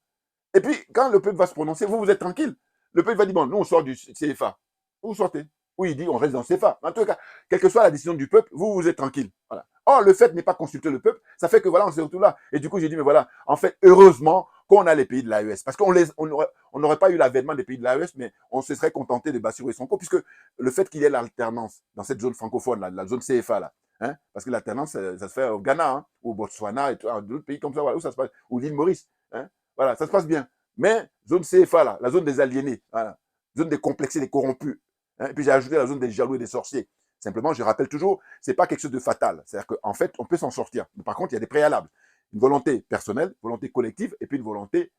Et puis, quand le peuple va se prononcer, vous êtes tranquille. Le peuple va dire, bon, nous, on sort du CFA. Vous sortez. Ou il dit, on reste dans le CFA. En tout cas, quelle que soit la décision du peuple, vous êtes tranquille. Voilà. Or, le fait n'est pas consulter le peuple, ça fait que voilà, on se retrouve là. Et du coup, j'ai dit, mais voilà, en fait, heureusement qu'on a les pays de l'AES. Parce qu'on n'aurait pas eu l'avènement des pays de l'AES, mais on se serait contenté de Bassirou et Sonko, puisque le fait qu'il y ait l'alternance dans cette zone francophone, là, la zone CFA, là, hein, parce que l'alternance, ça se fait au Ghana, hein, au Botswana, et d'autres pays comme ça, voilà, où ça se passe, ou l'île Maurice. Hein, voilà, ça se passe bien. Mais zone CFA, là, la zone des aliénés, voilà, zone des complexés, des corrompus. Hein, et puis j'ai ajouté la zone des jaloux et des sorciers. Simplement, je rappelle toujours, ce n'est pas quelque chose de fatal. C'est-à-dire qu'en fait, on peut s'en sortir. Mais par contre, il y a des préalables. Une volonté personnelle, une volonté collective, et puis une volonté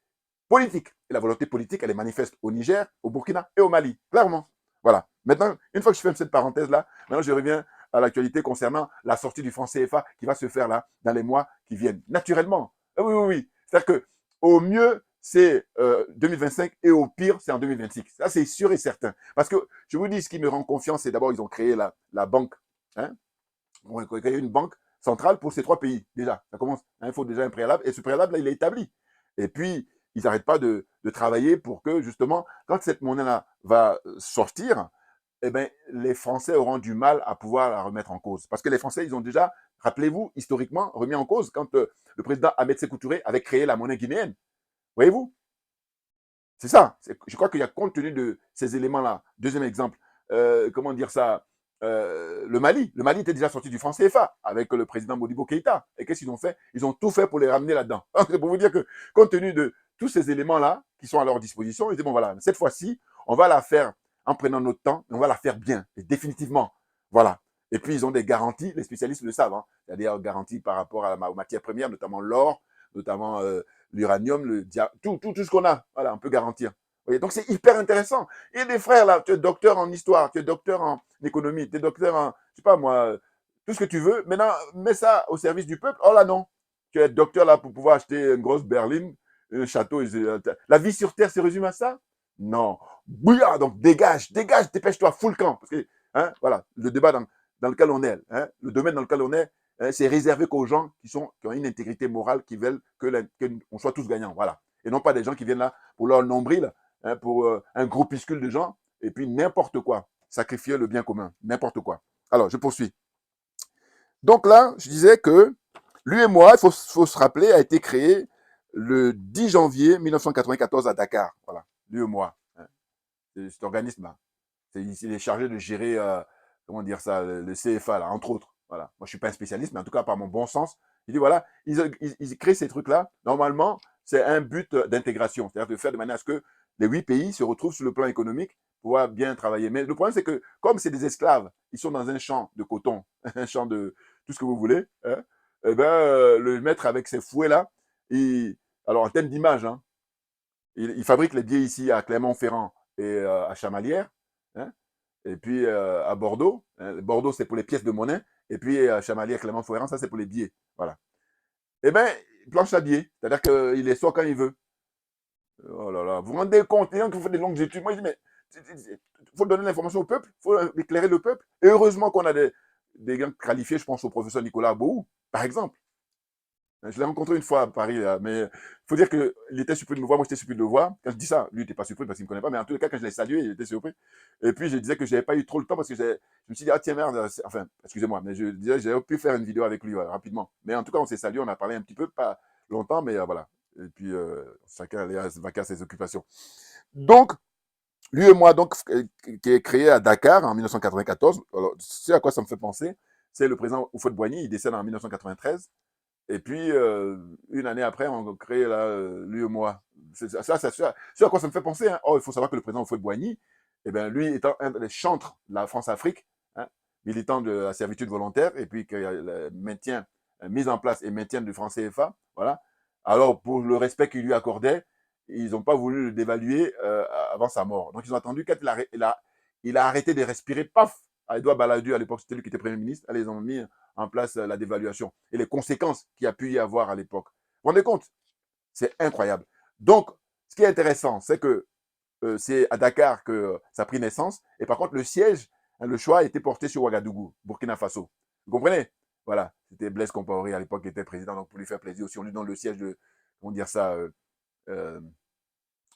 politique. Et la volonté politique, elle est manifeste au Niger, au Burkina et au Mali, clairement. Voilà. Maintenant, une fois que je fais cette parenthèse-là, maintenant je reviens à l'actualité concernant la sortie du franc CFA qui va se faire là dans les mois qui viennent. Naturellement. Oui. C'est-à-dire qu'au mieux, c'est 2025 et au pire, c'est en 2026. Ça, c'est sûr et certain. Parce que je vous dis, ce qui me rend confiance, c'est d'abord, ils ont créé la banque. Hein, ils ont créé une banque centrale pour ces trois pays. Déjà, ça commence. Hein, il faut déjà un préalable. Et ce préalable, là, il est établi. Et puis, ils n'arrêtent pas de travailler pour que, justement, quand cette monnaie-là va sortir, eh ben, les Français auront du mal à pouvoir la remettre en cause. Parce que les Français, ils ont déjà, rappelez-vous, historiquement, remis en cause quand le président Ahmed Sékou Touré avait créé la monnaie guinéenne. Voyez-vous? C'est ça. Je crois qu'il y a compte tenu de ces éléments-là. Deuxième exemple, comment dire ça, le Mali. Le Mali était déjà sorti du franc CFA avec le président Modibo Keïta. Et qu'est-ce qu'ils ont fait? Ils ont tout fait pour les ramener là-dedans. C'est pour vous dire que, compte tenu de tous ces éléments-là qui sont à leur disposition, ils disent, bon voilà, cette fois-ci, on va la faire en prenant notre temps, mais on va la faire bien, et définitivement. Voilà. Et puis, ils ont des garanties, les spécialistes le savent, hein, c'est-à-dire garanties par rapport aux matières premières, notamment l'or, notamment l'uranium, tout ce qu'on a, voilà, on peut garantir. Voyez, donc c'est hyper intéressant. Et des frères là, tu es docteur en histoire, tu es docteur en économie, tu es docteur en, je sais pas moi, tout ce que tu veux. Maintenant, mets ça au service du peuple. Oh là non, tu es docteur là pour pouvoir acheter une grosse berline, un château. La vie sur Terre se résume à ça? Non. Bouillard, donc dégage, dépêche-toi, fous le camp. Parce que, hein, voilà, le débat dans lequel on est, hein, le domaine dans lequel on est, c'est réservé qu'aux gens qui ont une intégrité morale, qui veulent qu'on soit tous gagnants. Voilà. Et non pas des gens qui viennent là pour leur nombril, hein, pour un groupuscule de gens, et puis n'importe quoi. Sacrifier le bien commun. N'importe quoi. Alors, je poursuis. Donc là, je disais que l'UEMOA, il faut se rappeler, a été créé le 10 janvier 1994 à Dakar. Voilà, l'UEMOA. Hein. Cet organisme-là. Il est chargé de gérer, comment dire ça, le CFA, là, entre autres. Voilà. Moi, je ne suis pas un spécialiste, mais en tout cas, par mon bon sens, il dit voilà, ils créent ces trucs-là. Normalement, c'est un but d'intégration, c'est-à-dire de faire de manière à ce que les 8 pays se retrouvent sur le plan économique, pouvoir bien travailler. Mais le problème, c'est que comme c'est des esclaves, ils sont dans un champ de coton, un champ de tout ce que vous voulez, hein, eh ben, le maître avec ses fouets-là, alors en termes d'image, hein, il fabrique les billets ici à Clermont-Ferrand et à Chamalières, hein, et puis à Bordeaux. Hein, Bordeaux, c'est pour les pièces de monnaie. Et puis à Chamalières, Clermont-Ferrand, ça, c'est pour les billets. Voilà. Eh bien, planche à billets. C'est-à-dire qu'il les sort quand il veut. Oh là là. Vous vous rendez compte, les gens qui font des longues études. Moi, je dis, mais il faut donner l'information au peuple. Il faut éclairer le peuple. Et heureusement qu'on a des gens qualifiés, je pense au professeur Nicolas Abou, par exemple. Je l'ai rencontré une fois à Paris, là, mais il faut dire qu'il était surpris de me voir, moi j'étais surpris de le voir. Quand je dis ça, lui il n'était pas surpris parce qu'il ne me connaît pas, mais en tout cas, quand je l'ai salué, il était surpris. Et puis je disais que je n'avais pas eu trop le temps parce que je me suis dit, ah tiens merde, enfin, excusez-moi, mais je disais, j'aurais pu faire une vidéo avec lui rapidement. Mais en tout cas, on s'est salué, on a parlé un petit peu, pas longtemps, mais voilà. Et puis chacun allait vaquer à ses occupations. Donc, lui et moi, donc, qui est créé à Dakar en 1994, alors, c'est à quoi ça me fait penser, c'est le président Houphouët-Boigny, il décède en 1993. Et puis, une année après, on crée là, lui et moi. C'est à quoi ça me fait penser. Hein. Oh, il faut savoir que le président Houphouët-Boigny eh bien, lui étant un des chantres de la France-Afrique, hein, militant de la servitude volontaire, et puis que le maintien, mise en place et maintien du franc CFA, voilà. Alors, pour le respect qu'il lui accordait, ils n'ont pas voulu le dévaluer avant sa mort. Donc, ils ont attendu quand il a arrêté de respirer, paf, à Edouard Balladur, à l'époque, c'était lui qui était Premier ministre, ils ont mis en place la dévaluation et les conséquences qu'il y a pu y avoir à l'époque. Vous vous rendez compte? C'est incroyable. Donc, ce qui est intéressant, c'est que c'est à Dakar que ça a pris naissance. Et par contre, le siège, hein, le choix a été porté sur Ouagadougou, Burkina Faso. Vous comprenez? Voilà. C'était Blaise Compaoré à l'époque qui était président. Donc, pour lui faire plaisir aussi, on lui donne le siège de, comment dire ça, euh,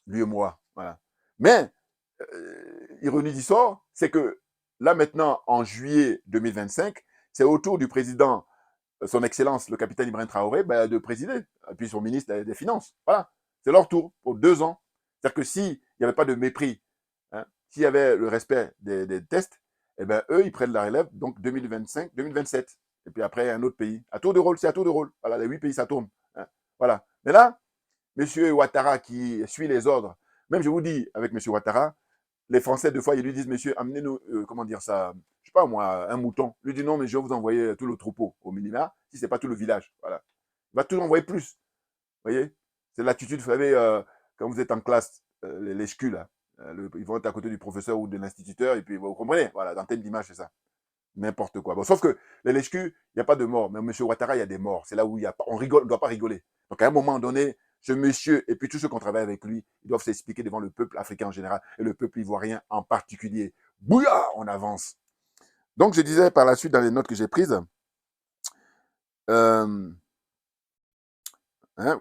lui et moi. Voilà. Mais, ironie du sort, c'est que là maintenant, en juillet 2025, c'est au tour du président, son Excellence, le capitaine Ibrahim Traoré, ben, de présider. Et puis son ministre des Finances. Voilà. C'est leur tour pour 2 ans. C'est-à-dire que s'il n'y avait pas de mépris, hein, s'il y avait le respect des tests, eh ben, eux, ils prennent la relève, donc 2025, 2027. Et puis après, un autre pays. À tour de rôle, c'est à tour de rôle. Voilà, les 8 pays, ça tourne. Hein. Voilà. Mais là, M. Ouattara qui suit les ordres, même je vous dis, avec M. Ouattara, les Français, deux fois, ils lui disent, monsieur, amenez-nous, comment dire ça, je sais pas moi, un mouton. Il lui dit, non, mais je vais vous envoyer tout le troupeau au minima, si ce n'est pas tout le village. Voilà. Il va toujours envoyer plus. Vous voyez? C'est l'attitude, vous savez, quand vous êtes en classe, les SCU, là, ils vont être à côté du professeur ou de l'instituteur, et puis vous comprenez, voilà, dans thème d'image, c'est ça. N'importe quoi. Bon, sauf que les LHQ, il n'y a pas de mort. Mais M. Ouattara, il y a des morts. C'est là où il y a pas, on rigole, on ne doit pas rigoler. Donc à un moment donné, ce monsieur et puis tous ceux qui ont travaillé avec lui, ils doivent s'expliquer devant le peuple africain en général et le peuple ivoirien en particulier. Bouya, on avance. Donc je disais par la suite dans les notes que j'ai prises,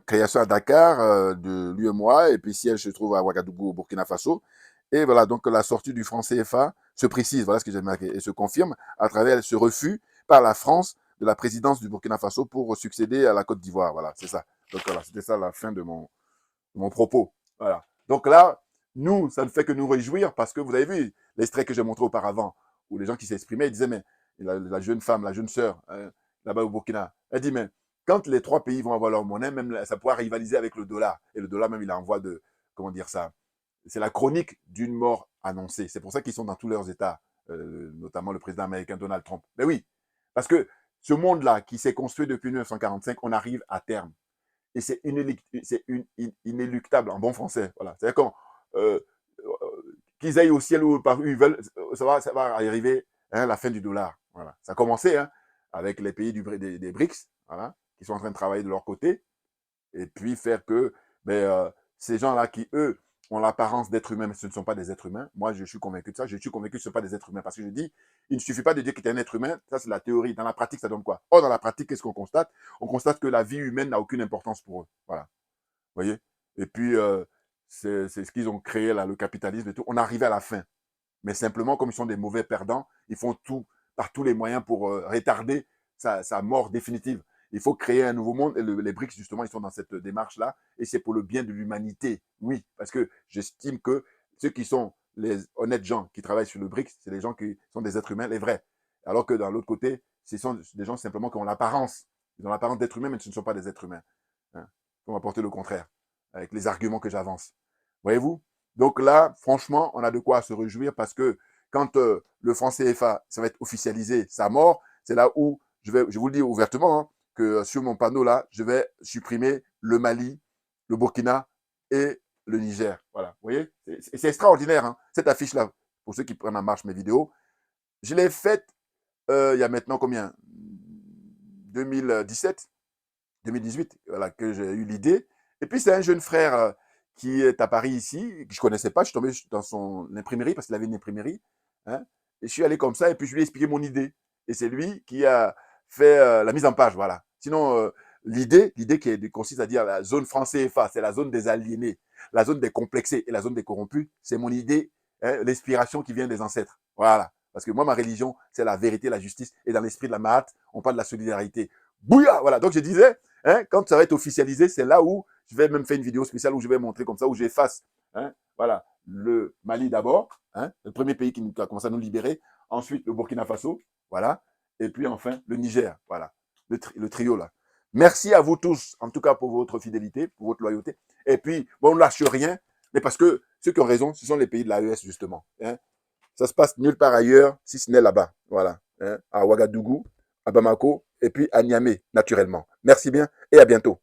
création à Dakar de l'UEMOA et puis siège se trouve à Ouagadougou au Burkina Faso. Et voilà, donc la sortie du franc CFA se précise, voilà ce que j'ai marqué, et se confirme à travers ce refus par la France de la présidence du Burkina Faso pour succéder à la Côte d'Ivoire. Voilà, c'est ça. Donc voilà, c'était ça la fin de mon propos. Voilà. Donc là, nous, ça ne fait que nous réjouir parce que vous avez vu l'extrait que j'ai montré auparavant, où les gens qui s'exprimaient, ils disaient, mais la jeune femme, la jeune sœur, là-bas au Burkina, elle dit, mais quand les 3 pays vont avoir leur monnaie, même ça pourra rivaliser avec le dollar. Et le dollar, même, il envoie de, comment dire ça, c'est la chronique d'une mort annoncée. C'est pour ça qu'ils sont dans tous leurs États, notamment le président américain Donald Trump. Mais oui, parce que ce monde-là qui s'est construit depuis 1945, on arrive à terme. Et c'est inéluctable en bon français. Voilà. C'est-à-dire qu'ils aillent au ciel ou par où ils veulent, ça va arriver la fin du dollar. Voilà. Ça a commencé avec les pays des BRICS, voilà, qui sont en train de travailler de leur côté, et puis faire que ces gens-là qui, eux, ont l'apparence d'êtres humains, mais ce ne sont pas des êtres humains. Moi, je suis convaincu de ça. Je suis convaincu que ce ne sont pas des êtres humains. Parce que je dis, il ne suffit pas de dire que tu es un être humain. Ça, c'est la théorie. Dans la pratique, ça donne quoi? Or, dans la pratique, qu'est-ce qu'on constate? On constate que la vie humaine n'a aucune importance pour eux. Voilà. Vous voyez? Et puis, c'est ce qu'ils ont créé, là, le capitalisme et tout. On arrive à la fin. Mais simplement, comme ils sont des mauvais perdants, ils font tout, par tous les moyens pour retarder sa mort définitive. Il faut créer un nouveau monde. Et les BRICS, justement, ils sont dans cette démarche-là. Et c'est pour le bien de l'humanité. Oui, parce que j'estime que ceux qui sont les honnêtes gens qui travaillent sur le BRICS, c'est les gens qui sont des êtres humains, les vrais. Alors que dans l'autre côté, ce sont des gens simplement qui ont l'apparence. Ils ont l'apparence d'êtres humains, mais ce ne sont pas des êtres humains. Hein. On va apporter le contraire, avec les arguments que j'avance. Voyez-vous? Donc là, franchement, on a de quoi se réjouir parce que quand le franc CFA, ça va être officialisé, sa mort, c'est là où, je vous le dis ouvertement, que sur mon panneau là, je vais supprimer le Mali, le Burkina et le Niger. Voilà, vous voyez? C'est extraordinaire, cette affiche-là, pour ceux qui prennent en marche mes vidéos. Je l'ai faite il y a maintenant combien? 2017, 2018, voilà, que j'ai eu l'idée. Et puis c'est un jeune frère qui est à Paris ici, que je ne connaissais pas, je suis tombé dans son imprimerie, parce qu'il avait une imprimerie. Et je suis allé comme ça, et puis je lui ai expliqué mon idée. Et c'est lui qui a fait la mise en page, voilà. Sinon, l'idée qui consiste à dire la zone franc CFA, c'est la zone des aliénés, la zone des complexés et la zone des corrompus, c'est mon idée, l'inspiration qui vient des ancêtres. Voilà. Parce que moi, ma religion, c'est la vérité, la justice, et dans l'esprit de la Mahat, on parle de la solidarité. Bouya, voilà. Donc je disais, quand ça va être officialisé, c'est là où je vais même faire une vidéo spéciale où je vais montrer comme ça, où j'efface, voilà, le Mali d'abord, le premier pays qui a commencé à nous libérer, ensuite le Burkina Faso, voilà, et puis enfin le Niger, voilà, le trio là. Merci à vous tous, en tout cas pour votre fidélité, pour votre loyauté. Et puis, bon, on ne lâche rien, Mais parce que ceux qui ont raison, ce sont les pays de l'AES, justement. Hein. Ça se passe nulle part ailleurs, si ce n'est là-bas. Voilà. Hein. À Ouagadougou, à Bamako, et puis à Niamey, naturellement. Merci bien et à bientôt.